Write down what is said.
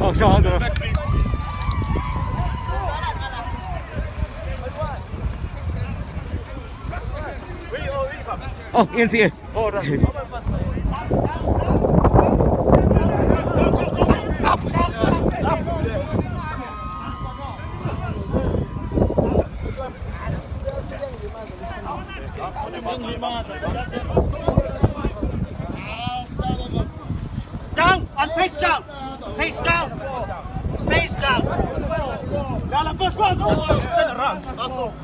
Oh, schade. Oh, NCA. Oh, das ist Down and face down. Face down. Face down. Yalla, first one. Turn around. That's all.